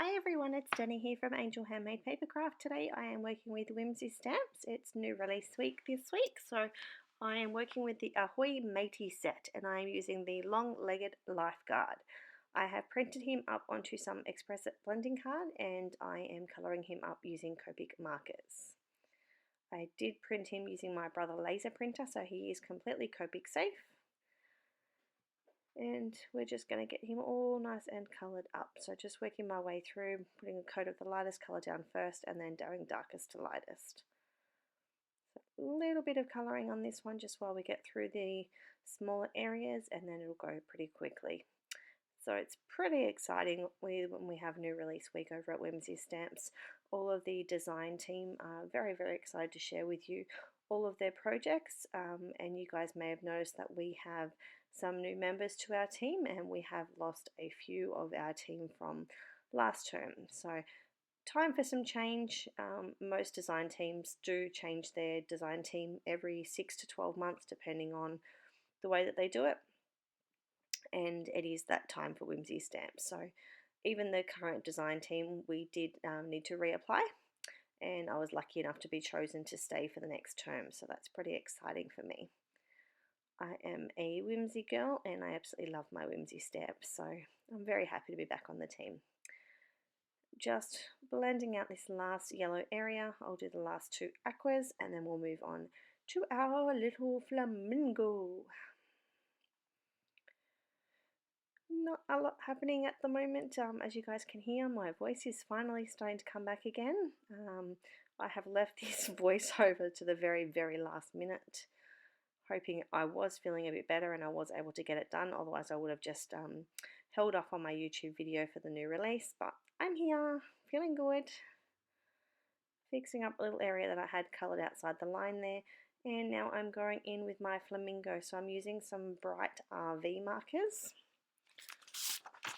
Hi everyone, it's Jenny here from Angel Handmade Papercraft. Today I am working with Whimsy stamps. It's new release week this week, so I am working with the Ahoy Matey set and I am using the long-legged lifeguard. I have printed him up onto some express blending card and I am colouring him up using Copic markers. I did print him using my brother laser printer, so he is completely Copic safe. And we're just going to get him all nice and coloured up. So just working my way through, putting a coat of the lightest colour down first and then going darkest to lightest. So a little bit of colouring on this one just while we get through the smaller areas, and then it'll go pretty quickly. So it's pretty exciting when we have new release week over at Whimsy Stamps. All of the design team are very, very excited to share with you all of their projects, and you guys may have noticed that we have some new members to our team and we have lost a few of our team from last term. So time for some change. Most design teams do change their design team every 6 to 12 months depending on the way that they do it, and it is that time for Whimsy Stamps. So even the current design team, we did need to reapply, and I was lucky enough to be chosen to stay for the next term, so that's pretty exciting for me. I am a Whimsy girl and I absolutely love my Whimsy stamps, so I'm very happy to be back on the team. Just blending out this last yellow area. I'll do the last two aquas and then we'll move on to our little flamingo. Not a lot happening at the moment. As you guys can hear, my voice is finally starting to come back again. I have left this voiceover to the very, very last minute, hoping I was feeling a bit better and I was able to get it done. Otherwise I would have just held off on my YouTube video for the new release, but I'm here, feeling good. Fixing up a little area that I had coloured outside the line there, and now I'm going in with my flamingo. So I'm using some bright RV markers.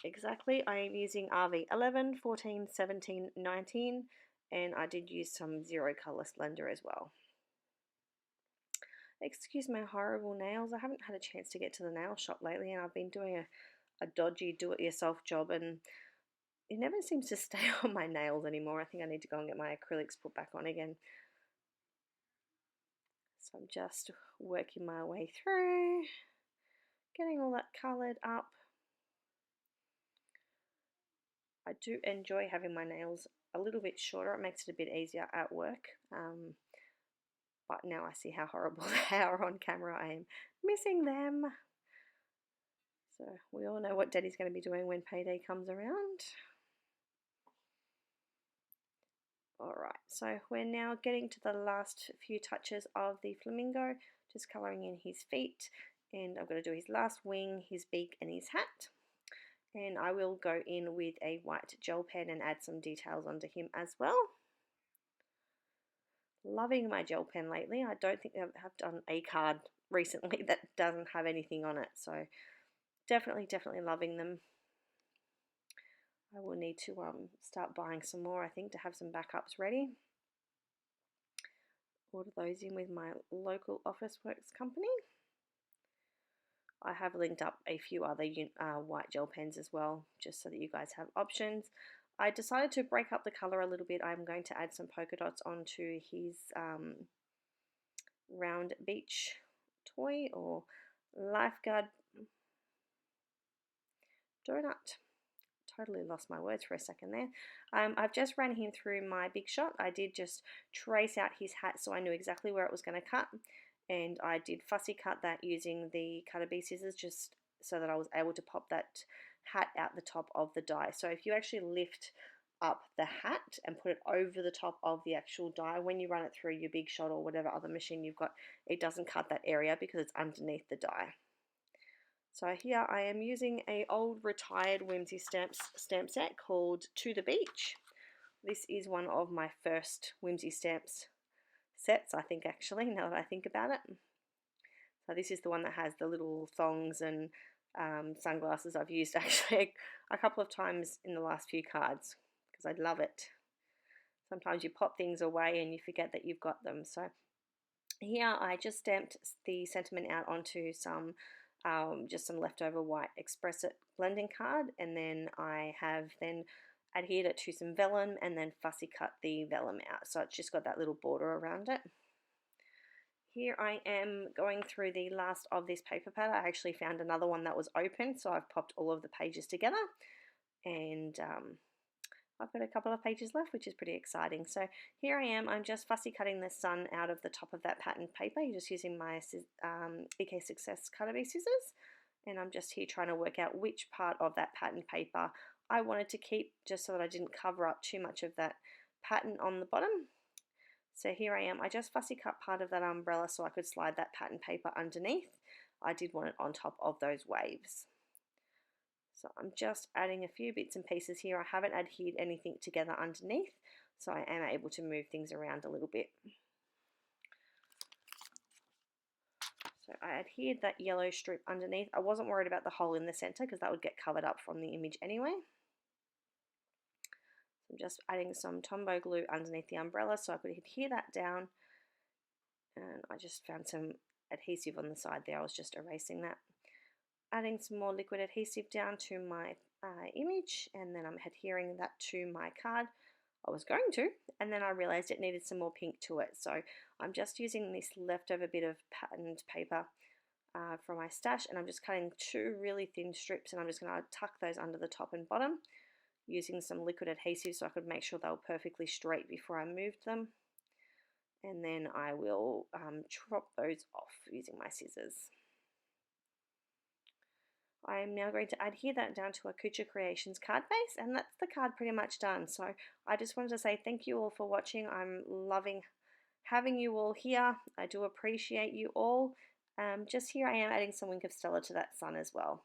Exactly, I am using RV 11, 14, 17, 19, and I did use some zero colour Splendor as well. Excuse my horrible nails. I haven't had a chance to get to the nail shop lately and I've been doing a dodgy do-it-yourself job and it never seems to stay on my nails anymore. I think I need to go and get my acrylics put back on again. So I'm just working my way through, getting all that coloured up. I do enjoy having my nails a little bit shorter. It makes it a bit easier at work. But now I see how horrible they are on camera. I am missing them. So we all know what Daddy's going to be doing when payday comes around. Alright, so we're now getting to the last few touches of the flamingo, just colouring in his feet, and I'm going to do his last wing, his beak and his hat. And I will go in with a white gel pen and add some details onto him as well. Loving my gel pen lately. I don't think I have done a card recently that doesn't have anything on it, so definitely loving them. I will need to start buying some more, I think, to have some backups ready. Order those in with my local Officeworks company. I have linked up a few other white gel pens as well, just so that you guys have options. I decided to break up the colour a little bit. I'm going to add some polka dots onto his round beach toy or lifeguard donut. Totally lost my words for a second there. I've just ran him through my Big Shot. I did just trace out his hat so I knew exactly where it was going to cut, and I did fussy cut that using the Cutter Bee scissors just so that I was able to pop that hat out the top of the die. So if you actually lift up the hat and put it over the top of the actual die, when you run it through your Big Shot or whatever other machine you've got, it doesn't cut that area because it's underneath the die. So here I am using a old retired Whimsy stamp set called To the Beach. This is one of my first Whimsy stamps sets, I think, actually, now that I think about it. So this is the one that has the little thongs and sunglasses. I've used actually a couple of times in the last few cards because I love it. Sometimes you pop things away and you forget that you've got them. So here I just stamped the sentiment out onto some just some leftover white Express It blending card, and then I have adhered it to some vellum and then fussy cut the vellum out. So it's just got that little border around it. Here I am going through the last of this paper pad. I actually found another one that was open, so I've popped all of the pages together, and I've got a couple of pages left, which is pretty exciting. So here I am, I'm just fussy cutting the sun out of the top of that patterned paper. You're just using my BK Success Cutter Bee scissors, and I'm just here trying to work out which part of that patterned paper I wanted to keep, just so that I didn't cover up too much of that pattern on the bottom. So here I am, I just fussy cut part of that umbrella so I could slide that pattern paper underneath. I did want it on top of those waves. So I'm just adding a few bits and pieces here. I haven't adhered anything together underneath, so I am able to move things around a little bit. So I adhered that yellow strip underneath. I wasn't worried about the hole in the center because that would get covered up from the image anyway. I'm just adding some Tombow glue underneath the umbrella so I could adhere that down, and I just found some adhesive on the side there. I was just erasing that. Adding some more liquid adhesive down to my image, and then I'm adhering that to my card. I was going to, and then I realized it needed some more pink to it, so I'm just using this leftover bit of patterned paper from my stash, and I'm just cutting 2 really thin strips, and I'm just going to tuck those under the top and bottom using some liquid adhesive so I could make sure they were perfectly straight before I moved them. And then I will chop those off using my scissors. I am now going to adhere that down to a Kucha Creations card base, and that's the card pretty much done. So I just wanted to say thank you all for watching. I'm loving having you all here. I do appreciate you all. Just here I am adding some Wink of Stella to that sun as well.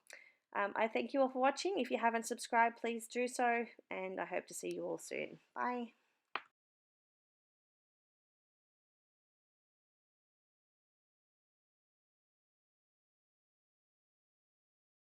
I thank you all for watching. If you haven't subscribed, please do so, and I hope to see you all soon. Bye.